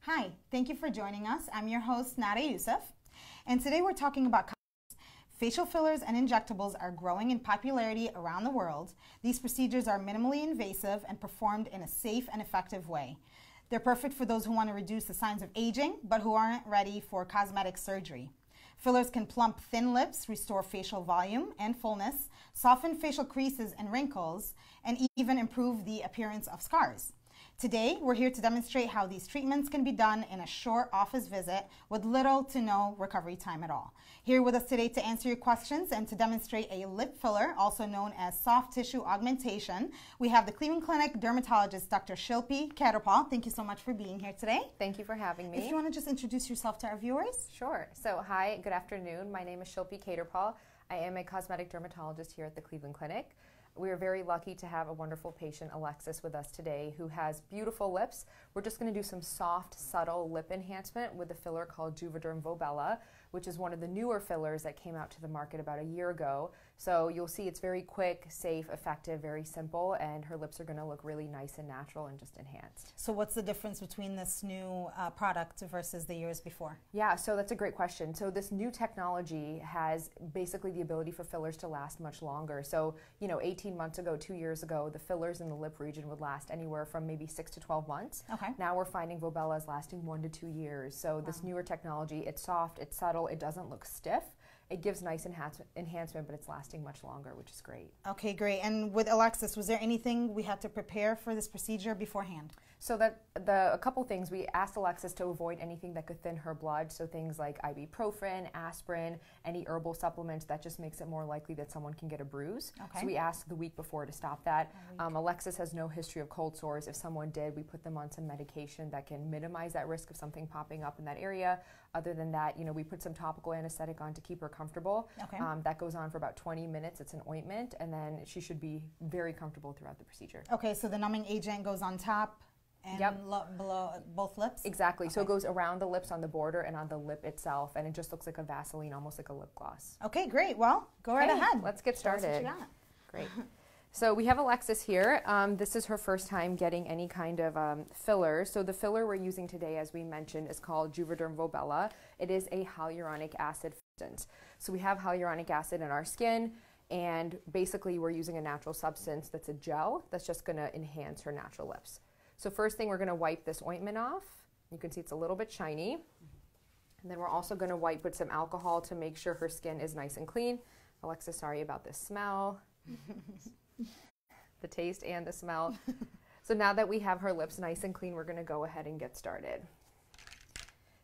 Hi, thank you for joining us. I'm your host, Nada Youssef, and today we're talking about facial fillers and injectables are growing in popularity around the world. These procedures are minimally invasive and performed in a safe and effective way. They're perfect for those who want to reduce the signs of aging, but who aren't ready for cosmetic surgery. Fillers can plump thin lips, restore facial volume and fullness, soften facial creases and wrinkles, and even improve the appearance of scars. Today, we're here to demonstrate how these treatments can be done in a short office visit with little to no recovery time at all. Here with us today to answer your questions and to demonstrate a lip filler, also known as soft tissue augmentation, we have the Cleveland Clinic dermatologist, Dr. Shilpi Khetarpal. Thank you so much for being here today. Thank you for having me. If you want to just introduce yourself to our viewers. Sure. So, hi, good afternoon. My name is Shilpi Khetarpal. I am a cosmetic dermatologist here at the Cleveland Clinic. We are very lucky to have a wonderful patient, Alexis, with us today who has beautiful lips. We're just going to do some soft, subtle lip enhancement with a filler called Juvederm Voluma, which is one of the newer fillers that came out to the market about a year ago. So you'll see it's very quick, safe, effective, very simple, and her lips are going to look really nice and natural and just enhanced. So what's the difference between this new product versus the years before? Yeah, so that's a great question. So this new technology has basically the ability for fillers to last much longer. So, 18 months ago, 2 years ago, the fillers in the lip region would last anywhere from maybe 6 to 12 months. Okay. Now we're finding Voluma is lasting 1 to 2 years. So this newer technology, it's soft, it's subtle, it doesn't look stiff. It gives nice enhancement, but it's lasting much longer, which is great. Okay, great. And with Alexis, was there anything we had to prepare for this procedure beforehand? So a couple things. We asked Alexis to avoid anything that could thin her blood, so things like ibuprofen, aspirin, any herbal supplements. That just makes it more likely that someone can get a bruise. Okay. So we asked the week before to stop that. Alexis has no history of cold sores. If someone did, we put them on some medication that can minimize that risk of something popping up in that area. Other than that, we put some topical anesthetic on to keep her comfortable. Okay. That goes on for about 20 minutes. It's an ointment, and then she should be very comfortable throughout the procedure. Okay, so the numbing agent goes on top and below both lips? Exactly. Okay. So it goes around the lips on the border and on the lip itself, and it just looks like a Vaseline, almost like a lip gloss. Okay, great. Well, go right ahead. Let's get started. Show us what you got. Great. So we have Alexis here. This is her first time getting any kind of filler. So the filler we're using today, as we mentioned, is called Juvederm Voluma. It is a hyaluronic acid substance. So we have hyaluronic acid in our skin, and basically we're using a natural substance that's a gel that's just going to enhance her natural lips. So first thing, we're going to wipe this ointment off. You can see it's a little bit shiny. And then we're also going to wipe with some alcohol to make sure her skin is nice and clean. Alexis, sorry about the smell. The taste and the smell. So now that we have her lips nice and clean, we're going to go ahead and get started.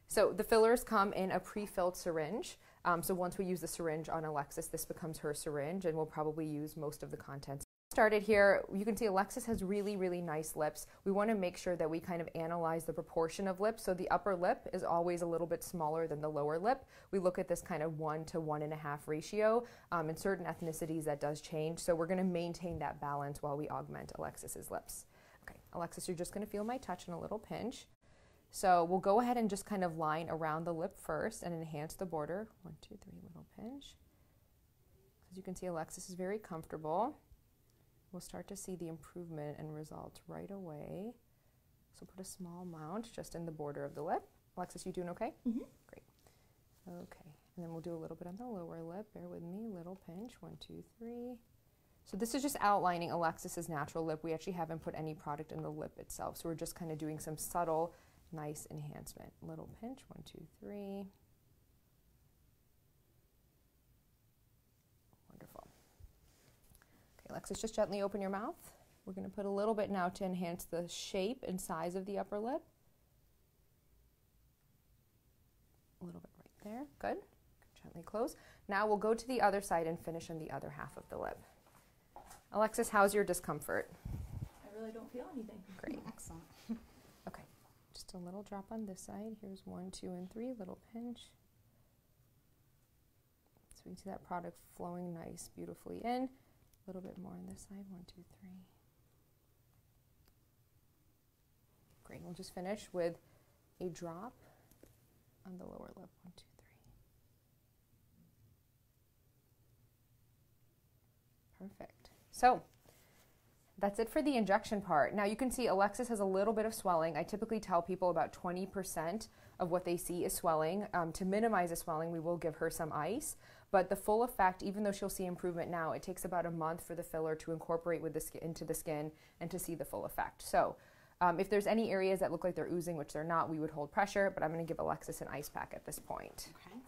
So the fillers come in a pre-filled syringe. So once we use the syringe on Alexis, this becomes her syringe, and we'll probably use most of the contents. Started here, you can see Alexis has really, really nice lips. We want to make sure that we kind of analyze the proportion of lips. So the upper lip is always a little bit smaller than the lower lip. We look at this kind of 1 to 1.5 ratio. In certain ethnicities, that does change. So we're going to maintain that balance while we augment Alexis's lips. Okay, Alexis, you're just going to feel my touch and a little pinch. So we'll go ahead and just kind of line around the lip first and enhance the border. 1, 2, 3, little pinch. As you can see, Alexis is very comfortable. We'll start to see the improvement and results right away. So put a small amount just in the border of the lip. Alexis, you doing okay? Mm-hmm. Great. Okay, and then we'll do a little bit on the lower lip. Bear with me, little pinch, 1, 2, 3. So this is just outlining Alexis's natural lip. We actually haven't put any product in the lip itself. So we're just kind of doing some subtle, nice enhancement. Little pinch, 1, 2, 3. Wonderful. Alexis, just gently open your mouth. We're going to put a little bit now to enhance the shape and size of the upper lip. A little bit right there. Good. Gently close. Now we'll go to the other side and finish on the other half of the lip. Alexis, how's your discomfort? I really don't feel anything. Great. Excellent. Okay. Just a little drop on this side. Here's 1, 2, and 3. Little pinch. So we can see that product flowing nice, beautifully in. A little bit more on this side, 1, 2, 3. Great, we'll just finish with a drop on the lower lip, 1, 2, 3. Perfect. So That's it for the injection part. Now you can see Alexis has a little bit of swelling. I typically tell people about 20% of what they see is swelling. To minimize the swelling, we will give her some ice. But the full effect, even though she'll see improvement now, it takes about a month for the filler to incorporate with the skin, into the skin and to see the full effect. So if there's any areas that look like they're oozing, which they're not, we would hold pressure. But I'm going to give Alexis an ice pack at this point. Okay.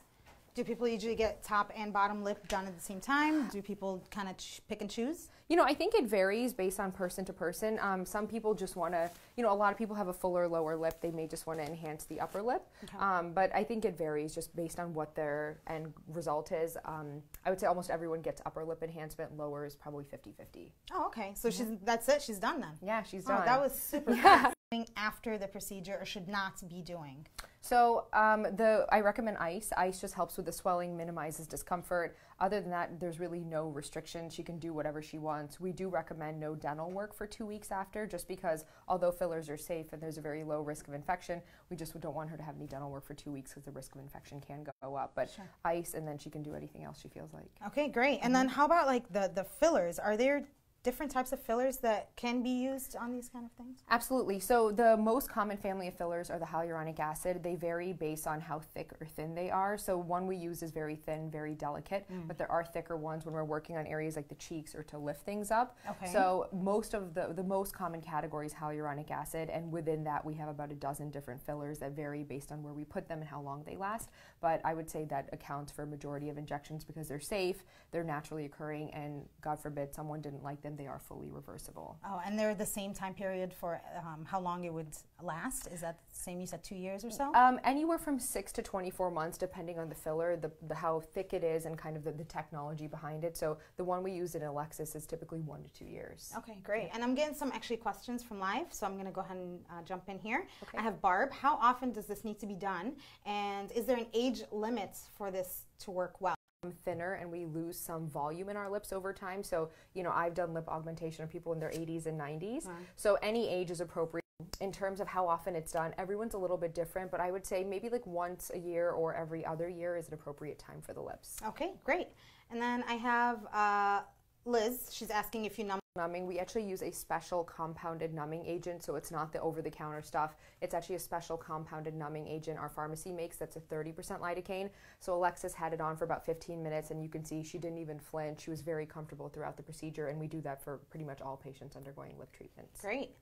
Do people usually get top and bottom lip done at the same time? Do people kind of pick and choose? You know, I think it varies based on person to person. Some people just want to, you know, a lot of people have a fuller lower lip. They may just want to enhance the upper lip. Okay. But I think it varies just based on what their end result is. I would say almost everyone gets upper lip enhancement. Lower is probably 50-50. Oh, okay. So that's it. She's done then. Yeah, she's done. Oh, that was super fast. After the procedure or should not be doing? So I recommend ice. Ice just helps with the swelling, minimizes discomfort. Other than that, there's really no restrictions. She can do whatever she wants. We do recommend no dental work for 2 weeks after, just because although fillers are safe and there's a very low risk of infection, we just don't want her to have any dental work for 2 weeks because the risk of infection can go up. But sure. Ice, and then she can do anything else she feels like. Okay, great. And then how about like the fillers? Are there different types of fillers that can be used on these kind of things? Absolutely. So the most common family of fillers are the hyaluronic acid. They vary based on how thick or thin they are. So one we use is very thin, very delicate, but there are thicker ones when we're working on areas like the cheeks or to lift things up. Okay. So most of the most common category is hyaluronic acid, and within that we have about a dozen different fillers that vary based on where we put them and how long they last. But I would say that accounts for a majority of injections because they're safe, they're naturally occurring, and God forbid someone didn't like them, they are fully reversible. Oh, and they're the same time period for how long it would last? Is that the same, you said 2 years or so? Anywhere from 6 to 24 months, depending on the filler, the how thick it is, and kind of the technology behind it. So the one we use in Alexis is typically 1 to 2 years. Okay, great. And I'm getting some actually questions from live, so I'm going to go ahead and jump in here. Okay. I have Barb. How often does this need to be done? And is there an age limit for this to work well? Thinner, and we lose some volume in our lips over time. So, you know, I've done lip augmentation of people in their 80s and 90s. So any age is appropriate. In terms of how often it's done, everyone's a little bit different, but I would say maybe like once a year or every other year is an appropriate time for the lips. Okay, great. And then I have Liz. She's asking if you numbing. We actually use a special compounded numbing agent, so it's not the over-the-counter stuff. It's actually a special compounded numbing agent our pharmacy makes that's a 30% lidocaine. So Alexis had it on for about 15 minutes, and you can see she didn't even flinch. She was very comfortable throughout the procedure, and we do that for pretty much all patients undergoing lip treatments. Great.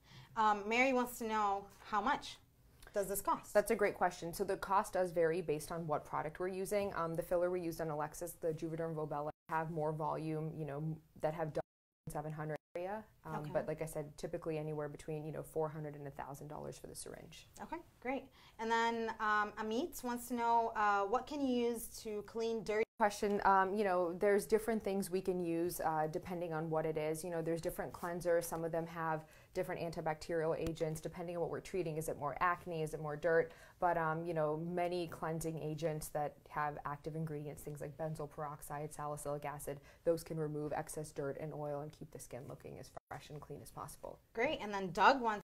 Mary wants to know, how much does this cost? That's a great question. So the cost does vary based on what product we're using. The filler we used on Alexis, the Juvederm Voluma, have more volume, you know, that have done 700 area. But like I said, typically anywhere between, you know, $400 and $1,000 for the syringe. Okay, great. And then Amit wants to know, what can you use to clean dirty? Question, you know, there's different things we can use depending on what it is. You know, there's different cleansers. Some of them have different antibacterial agents depending on what we're treating. Is it more acne? Is it more dirt? But, you know, many cleansing agents that have active ingredients, things like benzoyl peroxide, salicylic acid, those can remove excess dirt and oil and keep the skin looking as fresh and clean as possible. Great. And then Doug wants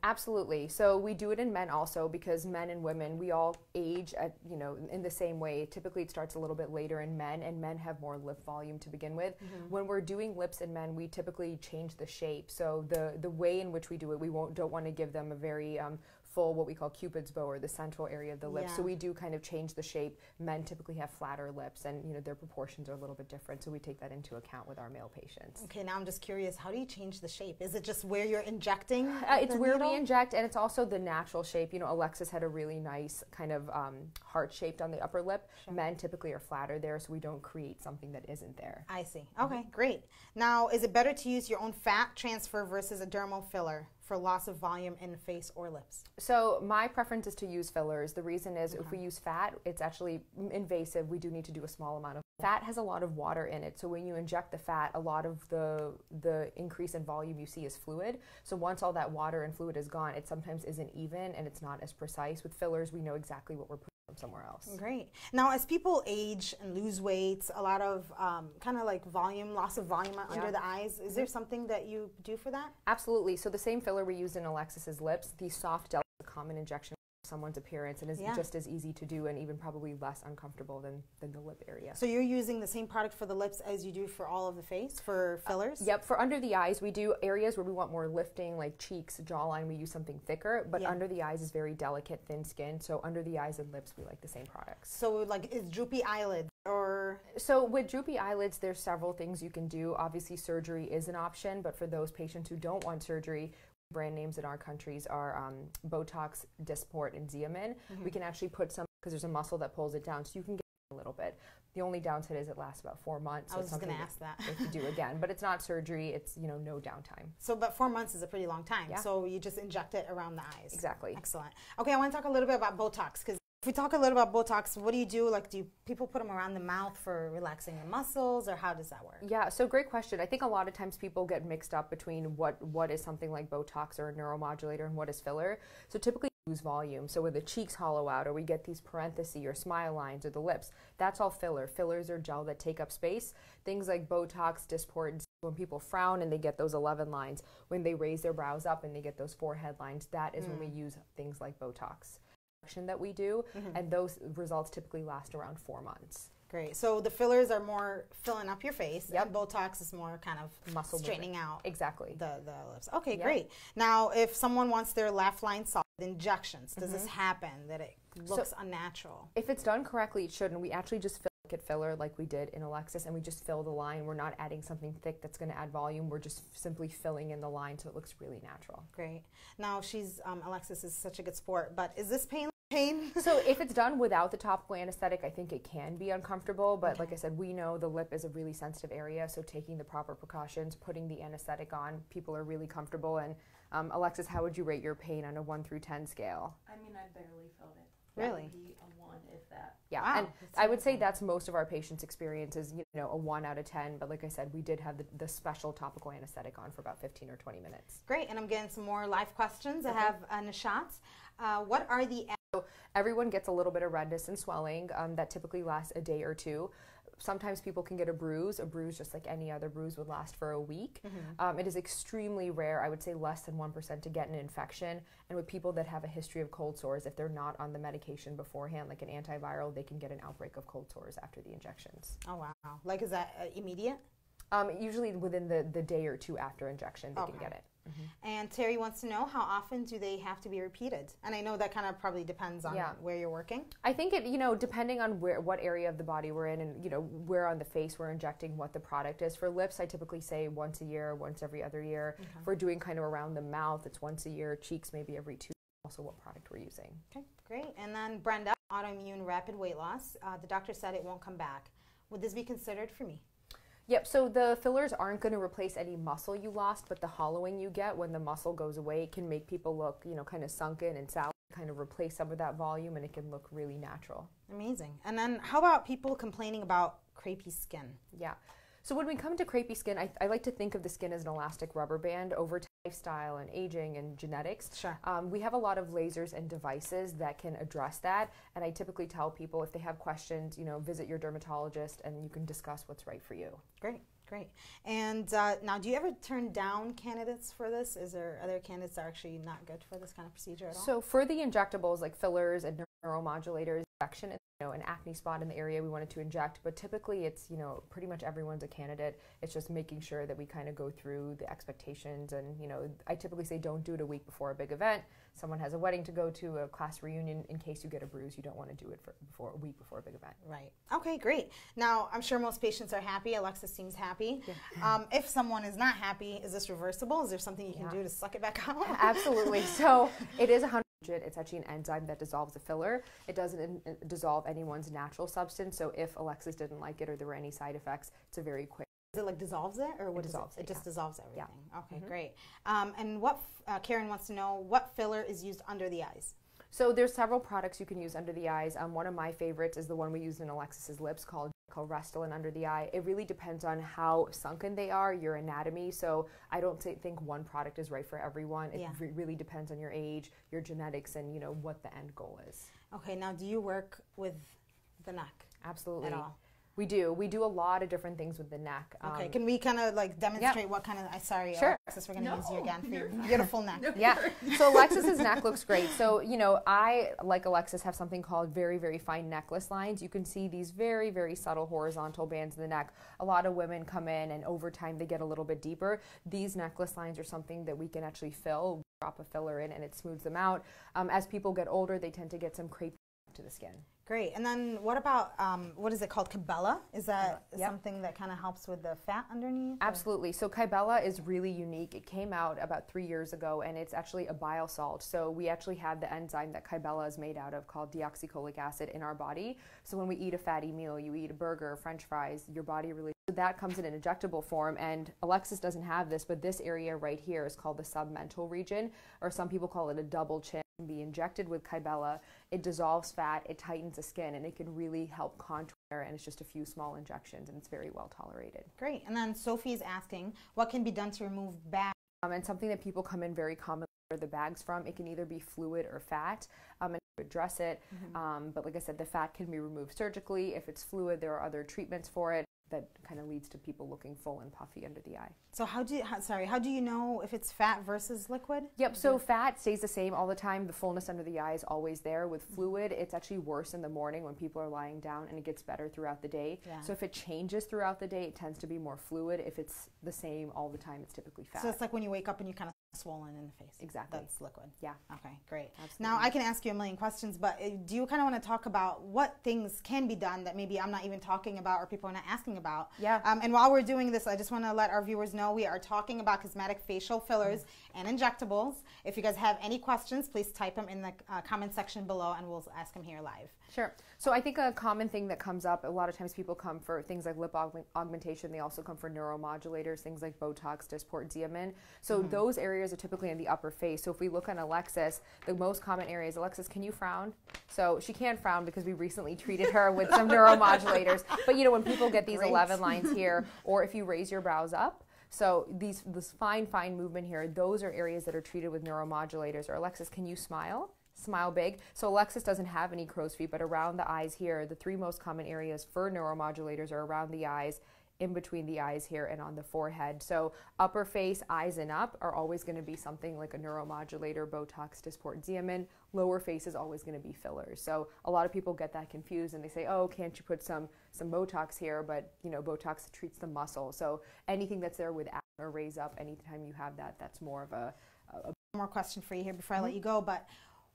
Absolutely. So we do it in men also, because men and women, we all age at, you know, in the same way. Typically it starts a little bit later in men, and men have more lip volume to begin with. When we're doing lips in men, we typically change the shape. So the way in which we do it, we don't want to give them a very full, what we call Cupid's bow, or the central area of the lips. So we do kind of change the shape. Men typically have flatter lips, and you know, their proportions are a little bit different, so we take that into account with our male patients. Okay, now I'm just curious, how do you change the shape? Is it just where you're injecting? It's where we inject, and it's also the natural shape. You know, Alexis had a really nice kind of heart shaped on the upper lip. Sure. Men typically are flatter there, so we don't create something that isn't there. I see. Okay, great. Now, is it better to use your own fat transfer versus a dermal filler for loss of volume in face or lips? So my preference is to use fillers. The reason is if we use fat, it's actually invasive. We do need to do a small amount of fat. Has a lot of water in it, so when you inject the fat, a lot of the increase in volume you see is fluid. So once all that water and fluid is gone, it sometimes isn't even, and it's not as precise. With fillers, we know exactly what we're putting from somewhere else. Great. Now, as people age and lose weight, a lot of kind of like loss of volume under the eyes, is there something that you do for that? Absolutely. So the same filler we used in Alexis's lips, the soft gel, is a common injection someone's appearance and is just as easy to do and even probably less uncomfortable than the lip area. So you're using the same product for the lips as you do for all of the face for fillers? Yep, for under the eyes we do areas where we want more lifting like cheeks, jawline, we use something thicker, but under the eyes is very delicate, thin skin, so under the eyes and lips we like the same products. So like is droopy eyelids or? So with droopy eyelids there's several things you can do. Obviously surgery is an option, but for those patients who don't want surgery, brand names in our countries are Botox, Dysport, and Xeomin. We can actually put some, because there's a muscle that pulls it down, so you can get a little bit. The only downside is it lasts about 4 months. I was just going to ask that. If you do again, but it's not surgery. It's no downtime. So, but 4 months is a pretty long time. Yeah. So you just inject it around the eyes. Exactly. Excellent. Okay, I want to talk a little bit about Botox, because if we talk a little about Botox, what do you do? Like, do people put them around the mouth for relaxing the muscles, or how does that work? Yeah, so great question. I think a lot of times people get mixed up between what is something like Botox or a neuromodulator and what is filler. So typically we lose volume. So when the cheeks hollow out, or we get these parentheses or smile lines, or the lips, that's all filler. Fillers are gel that take up space. Things like Botox, Dysport, when people frown and they get those 11 lines, when they raise their brows up and they get those forehead lines, that is when we use things like Botox that we do, and those results typically last around 4 months. Great. So the fillers are more filling up your face, and Botox is more kind of muscle straightening out exactly the lips. Okay, great. Now, if someone wants their laugh line solid injections, does this happen that it looks unnatural? If it's done correctly, it shouldn't. We actually just fill filler like we did in Alexis, and we just fill the line. We're not adding something thick that's going to add volume. We're just simply filling in the line so it looks really natural. Great. Now, Alexis is such a good sport, but is this pain? So if it's done without the topical anesthetic, I think it can be uncomfortable, but like I said, we know the lip is a really sensitive area, so taking the proper precautions, putting the anesthetic on, people are really comfortable. And Alexis, how would you rate your pain on a 1 through 10 scale? I mean, I barely felt it. Really? That would be a 1 if that. Yeah, wow, and I would say that's most of our patients' experiences, a 1 out of 10, but like I said, we did have the special topical anesthetic on for about 15 or 20 minutes. Great, and I'm getting some more live questions. I have Nishat. What are the... So everyone gets a little bit of redness and swelling that typically lasts a day or two. Sometimes people can get a bruise. A bruise, just like any other bruise, would last for a week. It is extremely rare, I would say less than 1%, to get an infection. And with people that have a history of cold sores, if they're not on the medication beforehand, like an antiviral, they can get an outbreak of cold sores after the injections. Oh, wow. Like, is that immediate? Usually within the day or two after injection, they can get it. And Terry wants to know, how often do they have to be repeated? And I know that kind of probably depends on where you're working. I think it, depending on what area of the body we're in, and where on the face we're injecting, what the product is. For lips, I typically say once a year, once every other year. If we're doing kind of around the mouth, it's once a year. Cheeks, maybe every 2. Also, what product we're using. Okay, great. And then Brenda, autoimmune rapid weight loss. The doctor said it won't come back. Would this be considered for me? Yep, so the fillers aren't going to replace any muscle you lost, but the hollowing you get when the muscle goes away can make people look, kind of sunken and sour, kind of replace some of that volume, and it can look really natural. Amazing. And then how about people complaining about crepey skin? Yeah. So when we come to crepey skin, I like to think of the skin as an elastic rubber band. Over lifestyle and aging and genetics, we have a lot of lasers and devices that can address that. And I typically tell people, if they have questions, visit your dermatologist and you can discuss what's right for you. Great, great. And now, do you ever turn down candidates for this? Is there other candidates that are actually not good for this kind of procedure at all? So for the injectables like fillers and neuromodulators, injection, an acne spot in the area we wanted to inject, but typically it's, pretty much everyone's a candidate. It's just making sure that we kind of go through the expectations, and, I typically say don't do it a week before a big event. Someone has a wedding to go to, a class reunion. In case you get a bruise, you don't want to do it a week before a big event. Right. Okay, great. Now, I'm sure most patients are happy. Alexis seems happy. Yeah. If someone is not happy, is this reversible? Is there something you can do to suck it back out? Absolutely. So it is 100. It's actually an enzyme that dissolves the filler. It doesn't dissolve anyone's natural substance. So if Alexis didn't like it or there were any side effects, it's a very quick. Is it like dissolves it, or what dissolves it? It just dissolves everything. Yeah. Okay, great. And what Karen wants to know, what filler is used under the eyes? So there's several products you can use under the eyes. One of my favorites is the one we use in Alexis's lips called Restylane under the eye. It really depends on how sunken they are, your anatomy. So I don't think one product is right for everyone. It really depends on your age, your genetics, and what the end goal is. Okay, now do you work with the neck? Absolutely. At all? We do. We do a lot of different things with the neck. Okay, can we kind of like demonstrate what kind of, sorry, sure. Alexis, we're going to use you again for your beautiful neck. Yeah, so Alexis's neck looks great. So, you know, I, like Alexis, have something called very, very fine necklace lines. You can see these very, very subtle horizontal bands in the neck. A lot of women come in and over time they get a little bit deeper. These necklace lines are something that we can actually fill, drop a filler in, and it smooths them out. As people get older, they tend to get some crepey to the skin. Great. And then what about, what is it called, Kybella? Is that something that kind of helps with the fat underneath? Absolutely. Or? So Kybella is really unique. It came out about 3 years ago, and it's actually a bile salt. So we actually have the enzyme that Kybella is made out of called deoxycholic acid in our body. So when we eat a fatty meal, you eat a burger, French fries, your body really... So that comes in an injectable form, and Alexis doesn't have this, but this area right here is called the submental region, or some people call it a double chin. Be injected with Kybella. It dissolves fat, it tightens the skin, and it can really help contour, and it's just a few small injections, and it's very well tolerated. Great. And then Sophie is asking, what can be done to remove bags? And something that people come in very commonly for the bags from, it can either be fluid or fat, and address it. But like I said, the fat can be removed surgically. If it's fluid, there are other treatments for it that kind of leads to people looking full and puffy under the eye. So how do you know if it's fat versus liquid? Yep, so fat stays the same all the time. The fullness under the eye is always there. With fluid, it's actually worse in the morning when people are lying down, and it gets better throughout the day. So if it changes throughout the day, it tends to be more fluid. If it's the same all the time, it's typically fat. So it's like when you wake up and you kind of swollen in the face. Exactly. That's liquid. Yeah. Okay, great. Absolutely. Now I can ask you a million questions, but do you kind of want to talk about what things can be done that maybe I'm not even talking about or people are not asking about? Yeah. And while we're doing this, I just want to let our viewers know we are talking about cosmetic facial fillers and injectables. If you guys have any questions, please type them in the comment section below, and we'll ask them here live. Sure. So I think a common thing that comes up, a lot of times people come for things like lip augmentation. They also come for neuromodulators, things like Botox, Dysport, Xeomin. So those areas are typically in the upper face. So if we look on Alexis, the most common areas, Alexis, can you frown? So she can't frown because we recently treated her with some neuromodulators. But you know, when people get these 11 lines here, or if you raise your brows up, so this fine movement here, those are areas that are treated with neuromodulators. Or Alexis, can you smile? Smile big. So Alexis doesn't have any crow's feet, but around the eyes here, the 3 most common areas for neuromodulators are around the eyes, in between the eyes here, and on the forehead. So upper face, eyes and up are always going to be something like a neuromodulator, Botox, Dysport, Xeomin. Lower face is always going to be fillers. So a lot of people get that confused and they say, oh, can't you put some Botox here? But you know, Botox treats the muscle. So anything that's there with or raise up, anytime you have that, that's more of a more question for you here before I let you go. But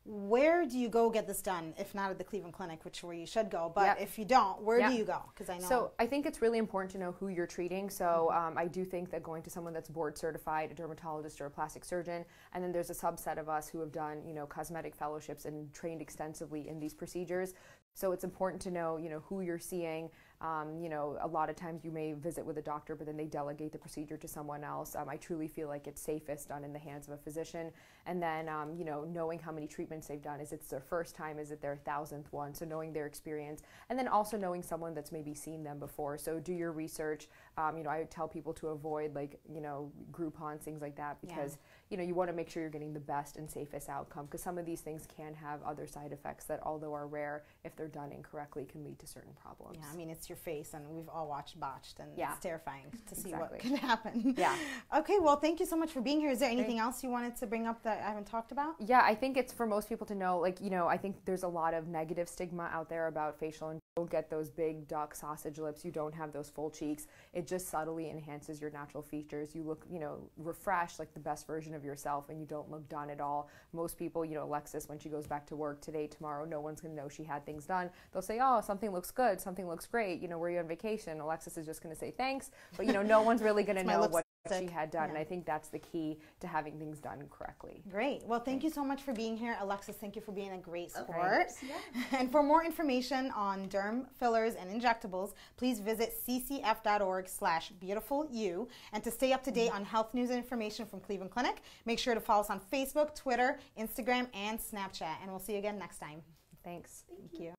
where do you go get this done, if not at the Cleveland Clinic, which is where you should go? But if you don't, where do you go? Because I know. So I think it's really important to know who you're treating. So I do think that going to someone that's board certified, a dermatologist or a plastic surgeon, and then there's a subset of us who have done, you know, cosmetic fellowships and trained extensively in these procedures. So it's important to know, you know, who you're seeing. You know, a lot of times you may visit with a doctor, but then they delegate the procedure to someone else. I truly feel like it's safest done in the hands of a physician. And then, you know, knowing how many treatments they've done. Is it their first time? Is it their 1000th one? So knowing their experience. And then also knowing someone that's maybe seen them before. So do your research. You know, I would tell people to avoid, like, you know, Groupons, things like that, because, you know, you want to make sure you're getting the best and safest outcome, because some of these things can have other side effects that, although are rare, if they're done incorrectly, can lead to certain problems. Yeah, I mean, it's your face, and we've all watched Botched, and it's terrifying to see Exactly. what can happen. Yeah. Okay, well, thank you so much for being here. Is there anything else you wanted to bring up that I haven't talked about? Yeah, I think it's for most people to know, like, you know, I think there's a lot of negative stigma out there about facial, and you don't get those big duck sausage lips, you don't have those full cheeks. It just subtly enhances your natural features. You look, you know, refreshed, like the best version of yourself, and you don't look done at all. Most people, you know, Alexis, when she goes back to work today, tomorrow, no one's going to know she had things done. They'll say, oh, something looks good, something looks great, you know, were you on vacation? Alexis is just going to say thanks, but, you know, no one's really going to know what she had done, and I think that's the key to having things done correctly. Great. Well, thank you so much for being here. Alexis, thank you for being a great sport. And for more information on derm fillers and injectables, please visit ccf.org/beautifulyou. And to stay up to date on health news and information from Cleveland Clinic, make sure to follow us on Facebook, Twitter, Instagram, and Snapchat. And we'll see you again next time. Thanks. Thank you.